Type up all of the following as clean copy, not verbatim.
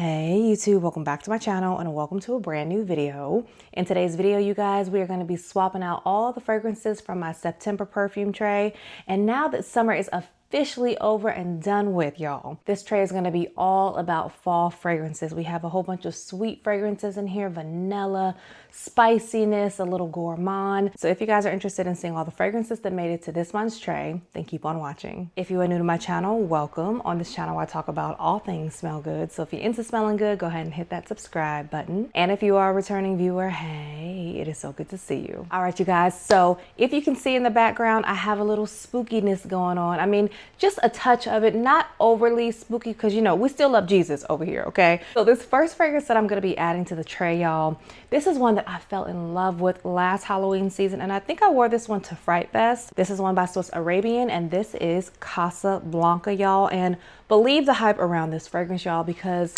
Hey YouTube, welcome back to my channel and welcome to a brand new video. In today's video, you guys, we are going to be swapping out all the fragrances from my September perfume tray. And now that summer is officially over and done with, y'all, this tray is going to be all about fall fragrances. We have a whole bunch of sweet fragrances in here, vanilla, spiciness, a little gourmand. So if you guys are interested in seeing all the fragrances that made it to this month's tray, then keep on watching. If you are new to my channel, welcome. On this channel, I talk about all things smell good. So if you're into smelling good, go ahead and hit that subscribe button. And if you are a returning viewer, hey, it is so good to see you. All right, you guys. So if you can see in the background, I have a little spookiness going on. I mean, just a touch of it, not overly spooky, because you know, we still love Jesus over here, okay? So this first fragrance that I'm gonna be adding to the tray, y'all, this is one that I fell in love with last Halloween season, and I think I wore this one to Fright Fest. This is one by Arabian, and this is Casablanca, y'all. And believe the hype around this fragrance, y'all, because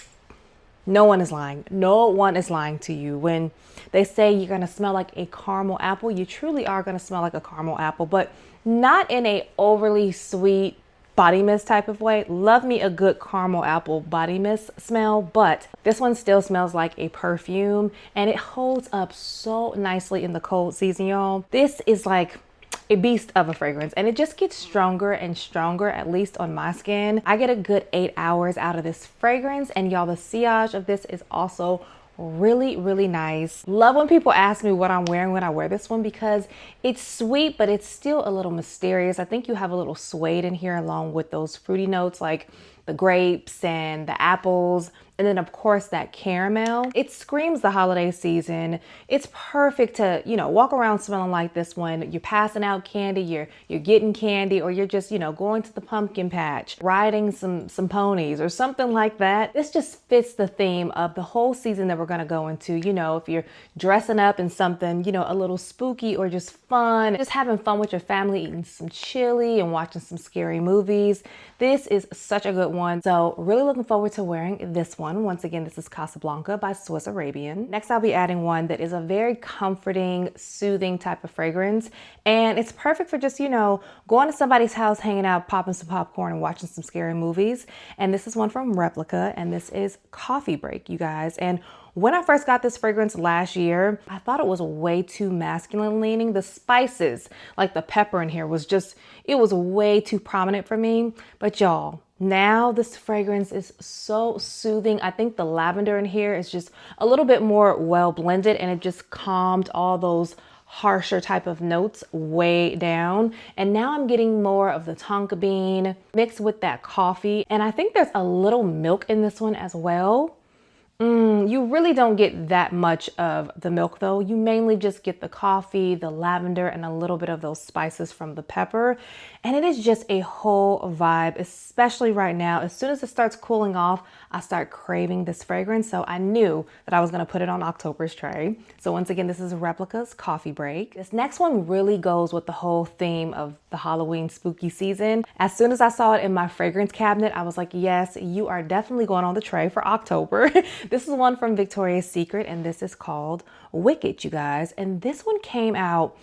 no one is lying. No one is lying to you. When they say you're gonna smell like a caramel apple, you truly are gonna smell like a caramel apple, but not in a overly sweet body mist type of way. Love me a good caramel apple body mist smell, but this one still smells like a perfume and it holds up so nicely in the cold season, y'all. This is like a beast of a fragrance, and it just gets stronger and stronger, at least on my skin. I get a good 8 hours out of this fragrance, and y'all, the sillage of this is also really nice. Love when people ask me what I'm wearing when I wear this one, because it's sweet, but it's still a little mysterious. I think you have a little suede in here along with those fruity notes like the grapes and the apples, and then of course that caramel. It screams the holiday season. It's perfect to, you know, walk around smelling like this when you're passing out candy, you're getting candy, or you're just, you know, going to the pumpkin patch, riding some ponies or something like that. This just fits the theme of the whole season that we're gonna go into. You know, if you're dressing up in something, you know, a little spooky or just fun, just having fun with your family, eating some chili and watching some scary movies, this is such a good one. So really looking forward to wearing this one. Once again, this is Casablanca by Arabian. Next, I'll be adding one that is a very comforting, soothing type of fragrance. And it's perfect for just, you know, going to somebody's house, hanging out, popping some popcorn and watching some scary movies. And this is one from Replica, and this is Coffee Break, you guys. And when I first got this fragrance last year, I thought it was way too masculine leaning. The spices, like the pepper in here, was just, it was way too prominent for me. But y'all, now this fragrance is so soothing. I think the lavender in here is just a little bit more well blended, and it just calmed all those harsher type of notes way down. And now I'm getting more of the tonka bean mixed with that coffee. And I think there's a little milk in this one as well. You really don't get that much of the milk though. You mainly just get the coffee, the lavender, and a little bit of those spices from the pepper. And it is just a whole vibe, especially right now. As soon as it starts cooling off, I start craving this fragrance. So I knew that I was gonna put it on October's tray. So once again, this is Replica's Coffee Break. This next one really goes with the whole theme of the Halloween spooky season. As soon as I saw it in my fragrance cabinet, I was like, yes, you are definitely going on the tray for October. This is one from Victoria's Secret, and this is called Wicked, you guys. And this one came out,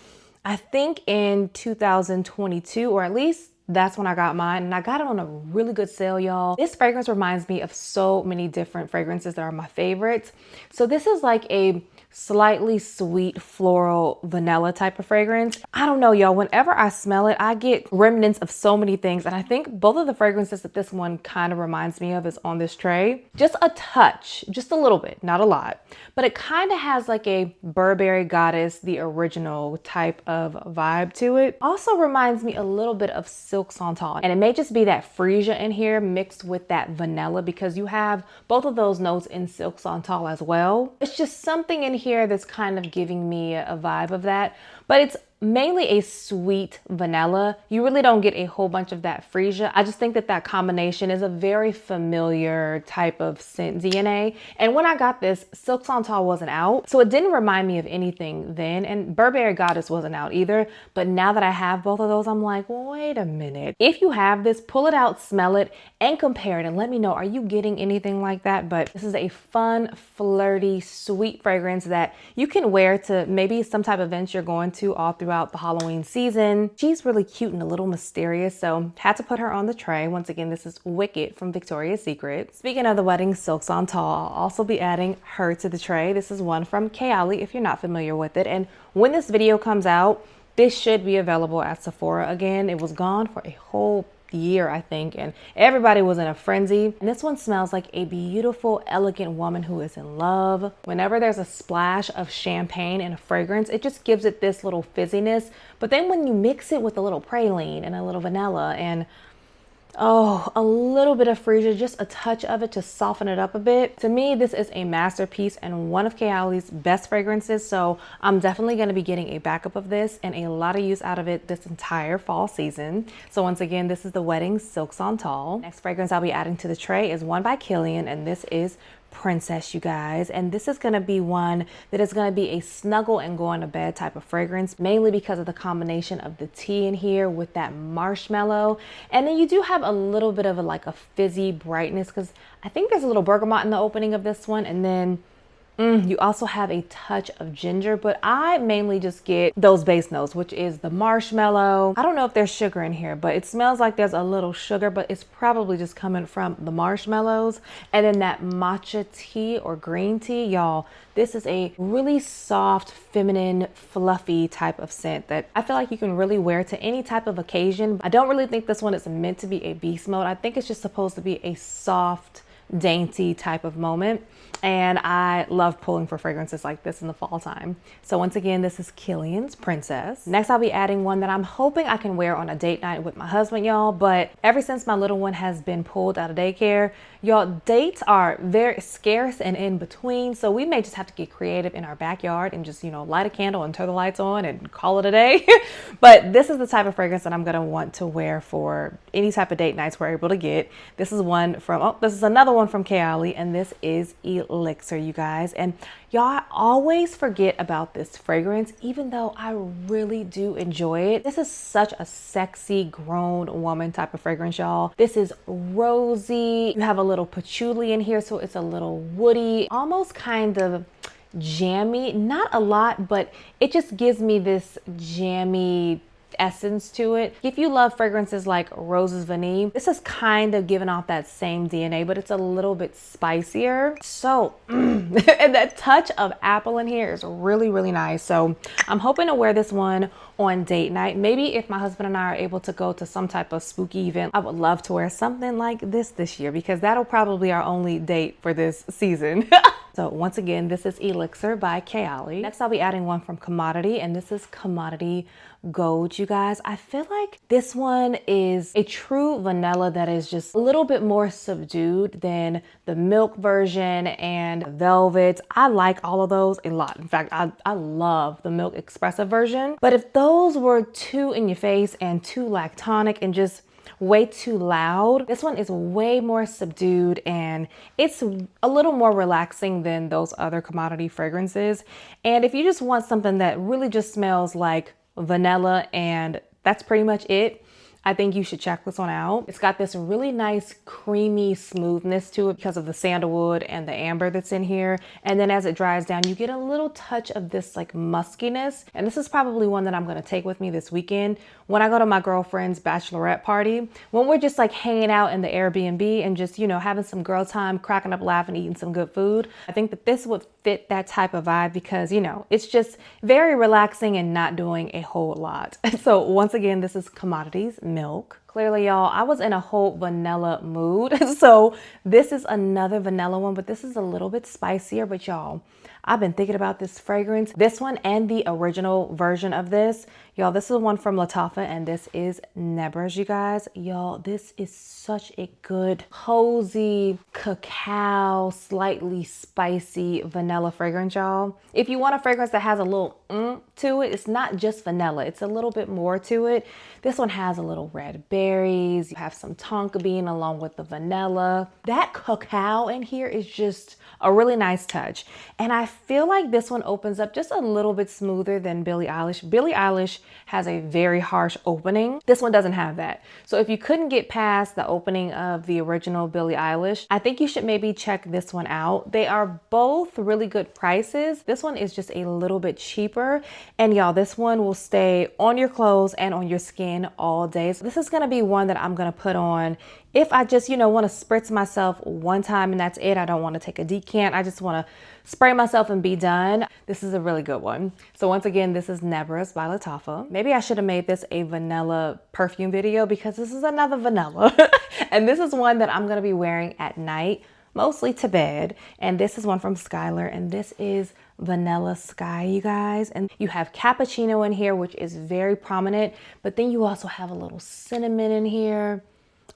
I think, in 2022, or at least that's when I got mine, and I got it on a really good sale, y'all. This fragrance reminds me of so many different fragrances that are my favorites. So this is like a slightly sweet floral vanilla type of fragrance. I don't know, y'all, whenever I smell it, I get remnants of so many things. And I think both of the fragrances that this one kind of reminds me of is on this tray. Just a touch, just a little bit, not a lot, but it kind of has like a Burberry Goddess, the original type of vibe to it. Also reminds me a little bit of Silk Santal. And it may just be that freesia in here mixed with that vanilla, because you have both of those notes in Silk Santal as well. It's just something in here that's kind of giving me a vibe of that, but it's mainly a sweet vanilla. You really don't get a whole bunch of that freesia. I just think that that combination is a very familiar type of scent DNA. And when I got this, Silk Santal wasn't out, so it didn't remind me of anything then, and Burberry Goddess wasn't out either. But now that I have both of those, I'm like, wait a minute. If you have this, pull it out, smell it, and compare it, and let me know, are you getting anything like that? But this is a fun, flirty, sweet fragrance that you can wear to maybe some type of events you're going to all throughout throughout the Halloween season. She's really cute and a little mysterious, so had to put her on the tray. Once again, this is Wicked from Victoria's Secret. Speaking of the wedding silk Santal, I'll also be adding her to the tray. This is one from Kayali, if you're not familiar with it. And when this video comes out, this should be available at Sephora again. It was gone for a whole year, I think, and everybody was in a frenzy. And this one smells like a beautiful, elegant woman who is in love. Whenever there's a splash of champagne in a fragrance, it just gives it this little fizziness. But then when you mix it with a little praline and a little vanilla and a little bit of freesia, just a touch of it to soften it up a bit. To me, this is a masterpiece and one of Kayali's best fragrances. So I'm definitely going to be getting a backup of this and a lot of use out of it this entire fall season. So once again, this is the Wedding Silk Santal. Next fragrance I'll be adding to the tray is one by Kilian, and this is Princess, you guys. And this is going to be one that is going to be a snuggle and going to bed type of fragrance, mainly because of the combination of the tea in here with that marshmallow. And then you do have a little bit of a fizzy brightness, because I think there's a little bergamot in the opening of this one. And then you also have a touch of ginger, but I mainly just get those base notes, which is the marshmallow. I don't know if there's sugar in here, but it smells like there's a little sugar, but it's probably just coming from the marshmallows. And then that matcha tea or green tea, y'all, this is a really soft, feminine, fluffy type of scent that I feel like you can really wear to any type of occasion. I don't really think this one is meant to be a beast mode. I think it's just supposed to be a soft, dainty type of moment. And I love pulling for fragrances like this in the fall time. So once again, this is Kilian's Princess. Next, I'll be adding one that I'm hoping I can wear on a date night with my husband, y'all. But ever since my little one has been pulled out of daycare, y'all, dates are very scarce and in between. So we may just have to get creative in our backyard and just, light a candle and turn the lights on and call it a day. But this is the type of fragrance that I'm going to want to wear for any type of date nights we're able to get. This is another one from Kayali, and this is Elixer, you guys. And y'all, I always forget about this fragrance, even though I really do enjoy it. This is such a sexy grown woman type of fragrance, y'all. This is rosy. You have a little patchouli in here, so it's a little woody, almost kind of jammy. Not a lot, but it just gives me this jammy essence to it. If you love fragrances like Rose's Vanille, this is kind of giving off that same DNA, but it's a little bit spicier. So and that touch of apple in here is really, really nice. So I'm hoping to wear this one on date night. Maybe if my husband and I are able to go to some type of spooky event, I would love to wear something like this year, because that'll probably be our only date for this season. So once again, this is Elixir by Kayali. Next, I'll be adding one from Commodity, and this is Commodity Gold, you guys. I feel like this one is a true vanilla that is just a little bit more subdued than the milk version and velvet. I like all of those a lot. In fact, I love the milk expressive version. But if those were too in your face and too lactonic and just way too loud, this one is way more subdued and it's a little more relaxing than those other Commodity fragrances. And if you just want something that really just smells like vanilla and that's pretty much it, I think you should check this one out. It's got this really nice creamy smoothness to it because of the sandalwood and the amber that's in here. And then as it dries down, you get a little touch of this muskiness. And this is probably one that I'm gonna take with me this weekend when I go to my girlfriend's bachelorette party, when we're just hanging out in the Airbnb and just, having some girl time, cracking up, laughing, eating some good food. I think that this would fit that type of vibe because, it's just very relaxing and not doing a whole lot. So once again, this is Commodities Milk. Clearly, y'all, I was in a whole vanilla mood. So this is another vanilla one, but this is a little bit spicier. But y'all, I've been thinking about this fragrance, this one and the original version of this. Y'all, this is one from Lattafa, and this is Nebras, you guys. Y'all, this is such a good, cozy, cacao, slightly spicy vanilla fragrance, y'all. If you want a fragrance that has a little to it, it's not just vanilla. It's a little bit more to it. This one has a little red berry berries. You have some tonka bean along with the vanilla. That cacao in here is just a really nice touch. And I feel like this one opens up just a little bit smoother than Billie Eilish. Billie Eilish has a very harsh opening. This one doesn't have that. So if you couldn't get past the opening of the original Billie Eilish, I think you should maybe check this one out. They are both really good prices. This one is just a little bit cheaper. And y'all, this one will stay on your clothes and on your skin all day. So this is gonna be one that I'm gonna put on if I just, want to spritz myself one time and that's it. I don't want to take a decant. I just want to spray myself and be done. This is a really good one. So once again, this is Nebras by Lattafa. Maybe I should have made this a vanilla perfume video because this is another vanilla. And this is one that I'm going to be wearing at night, mostly to bed. And this is one from SKYLAR, and this is Vanilla Sky, you guys. And you have cappuccino in here, which is very prominent, but then you also have a little cinnamon in here.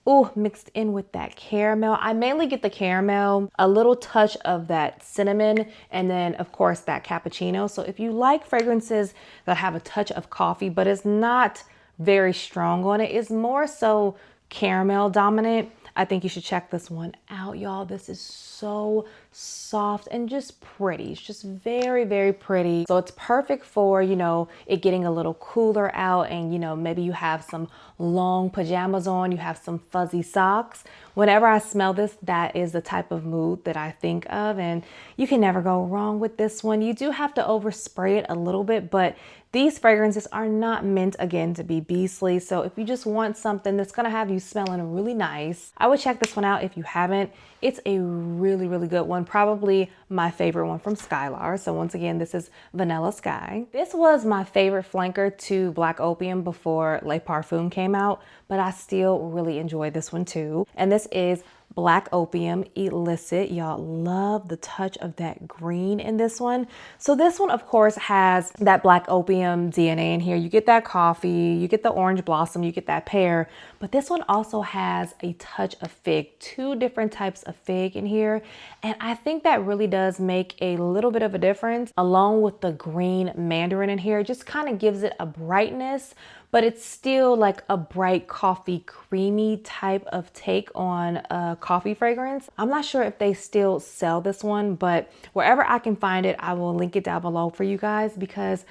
Oh, mixed in with that caramel. I mainly get the caramel, a little touch of that cinnamon, and then of course that cappuccino. So if you like fragrances that have a touch of coffee, but it's not very strong on it, it's more so caramel dominant, I think you should check this one out, y'all. This is so soft and just pretty. It's just very, very pretty. So it's perfect for, it getting a little cooler out and, maybe you have some long pajamas on, you have some fuzzy socks. Whenever I smell this, that is the type of mood that I think of, and you can never go wrong with this one. You do have to overspray it a little bit, but these fragrances are not meant, again, to be beastly. So if you just want something that's gonna have you smelling really nice, I would check this one out if you haven't. It's a really, really good one. Probably my favorite one from SKYLAR. So once again, this is Vanilla Sky. This was my favorite flanker to Black Opium before Les Parfums came out, but I still really enjoy this one too. And this is Black Opium Illicit. Y'all, love the touch of that green in this one. So this one, of course, has that Black Opium DNA in here. You get that coffee, you get the orange blossom, you get that pear, but this one also has a touch of fig, 2 different types of fig in here. And I think that really does make a little bit of a difference, along with the green mandarin in here. It just kind of gives it a brightness, but it's still like a bright coffee creamy type of take on a coffee fragrance. I'm not sure if they still sell this one, but wherever I can find it, I will link it down below for you guys because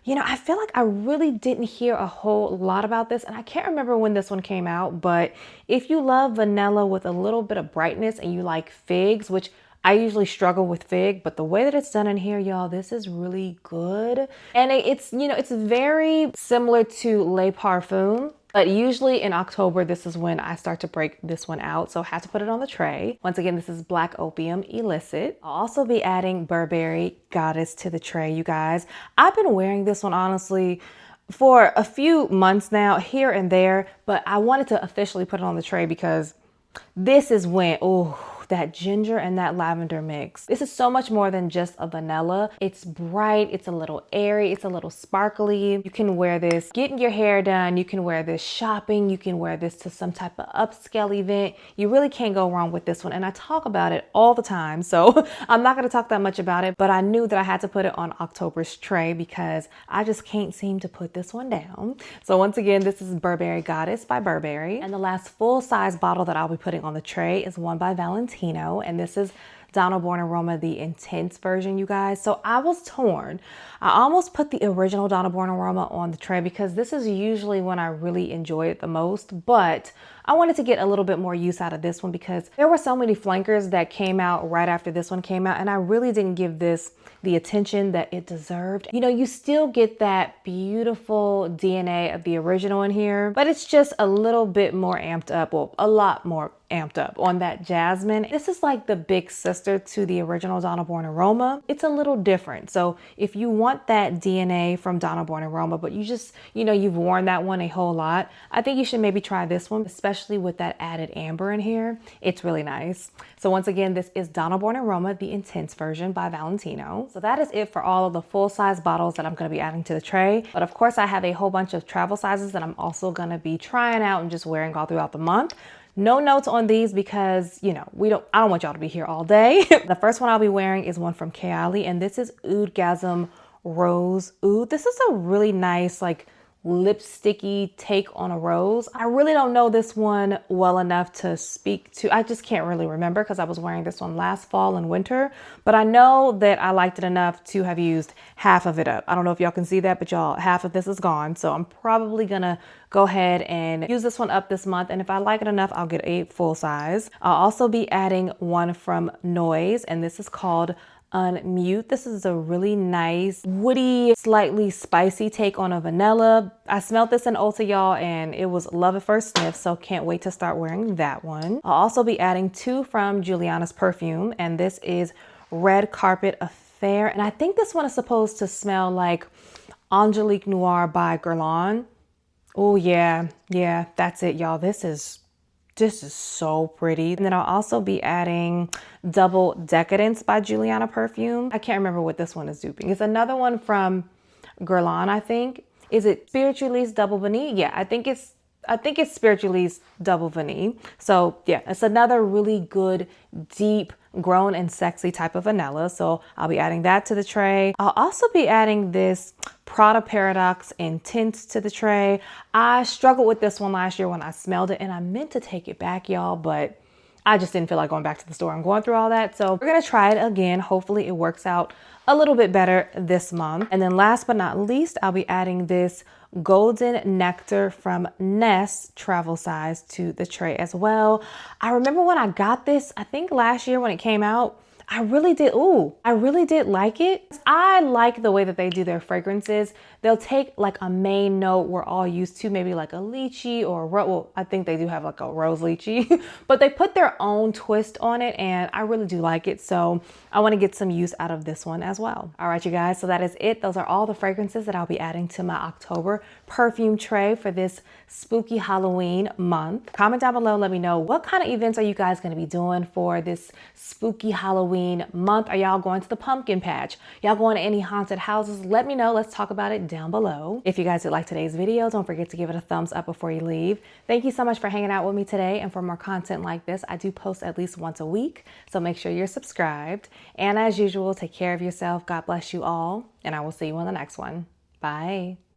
I feel like I really didn't hear a whole lot about this, and I can't remember when this one came out, but if you love vanilla with a little bit of brightness and you like figs, which I usually struggle with fig, but the way that it's done in here, y'all, this is really good. And it's, it's very similar to Les Parfums, but usually in October, this is when I start to break this one out. So I had to put it on the tray. Once again, this is Black Opium Illicit. I'll also be adding Burberry Goddess to the tray, you guys. I've been wearing this one, honestly, for a few months now, here and there, but I wanted to officially put it on the tray because this is when, that ginger and that lavender mix. This is so much more than just a vanilla. It's bright, it's a little airy, it's a little sparkly. You can wear this getting your hair done, you can wear this shopping, you can wear this to some type of upscale event. You really can't go wrong with this one. And I talk about it all the time, so I'm not gonna talk that much about it, but I knew that I had to put it on October's tray because I just can't seem to put this one down. So once again, this is Burberry Goddess by Burberry. And the last full-size bottle that I'll be putting on the tray is one by Valentino. And this is Donna Born in Roma, the intense version, you guys. So I was torn. I almost put the original Donna Born in Roma on the tray because this is usually when I really enjoy it the most, but I wanted to get a little bit more use out of this one because there were so many flankers that came out right after this one came out, and I really didn't give this the attention that it deserved. You still get that beautiful DNA of the original in here, but it's just a little bit more amped up, well, a lot more amped up on that jasmine. This is like the big sister to the original Donna Born in Roma. It's a little different. So if you want that DNA from Donna Born in Roma, but you just, you've worn that one a whole lot, I think you should maybe try this one, especially with that added amber in here. It's really nice. So once again, this is Donna Born in Roma, the intense version by Valentino. So that is it for all of the full-size bottles that I'm going to be adding to the tray. But of course, I have a whole bunch of travel sizes that I'm also going to be trying out and just wearing all throughout the month. No notes on these because, I don't want y'all to be here all day. The first one I'll be wearing is one from Kayali, and this is Oudgasm Rose Oud. This is a really nice, like, lipsticky take on a rose. I really don't know this one well enough to speak to. I just can't really remember because I was wearing this one last fall and winter, but I know that I liked it enough to have used half of it up. I don't know if y'all can see that, but y'all, half of this is gone. So I'm probably gonna go ahead and use this one up this month. And if I like it enough, I'll get a full size. I'll also be adding one from Noyz, and this is called Ummute. This is a really nice, woody, slightly spicy take on a vanilla. I smelled this in Ulta, y'all, and it was love at first sniff, so can't wait to start wearing that one. I'll also be adding two from Juliannas Perfume, and this is Red Carpet Affair. And I think this one is supposed to smell like Angelique Noir by Guerlain. Oh yeah, that's it, y'all. This is so pretty. And then I'll also be adding Double Decadence by Julianna Perfume. I can't remember what this one is duping. It's another one from Guerlain, I think. Is it Spiritualiste Double Vanille? Yeah, I think it's Spiritualiste Double Vanille. So yeah, it's another really good, deep, grown and sexy type of vanilla. So I'll be adding that to the tray. I'll also be adding this Prada Paradoxe Intense to the tray. I struggled with this one last year when I smelled it, and I meant to take it back, y'all, but I just didn't feel like going back to the store and going through all that. So we're gonna try it again. Hopefully it works out a little bit better this month. And then last but not least, I'll be adding this Golden Nectar from Nest travel size to the tray as well. I remember when I got this, I think last year when it came out, I really did like it. I like the way that they do their fragrances. They'll take like a main note we're all used to, maybe like a lychee or well, I think they do have like a rose lychee, but they put their own twist on it, and I really do like it. So I want to get some use out of this one as well. All right, you guys, so that is it. Those are all the fragrances that I'll be adding to my October perfume tray for this spooky Halloween month. Comment down below, let me know what kind of events are you guys going to be doing for this spooky Halloween month. Are y'all going to the pumpkin patch? Y'all going to any haunted houses? Let me know. Let's talk about it down below. If you guys did like today's video, don't forget to give it a thumbs up before you leave. Thank you so much for hanging out with me today. And for more content like this, I do post at least once a week, so make sure you're subscribed. And as usual, take care of yourself. God bless you all, and I will see you on the next one. Bye.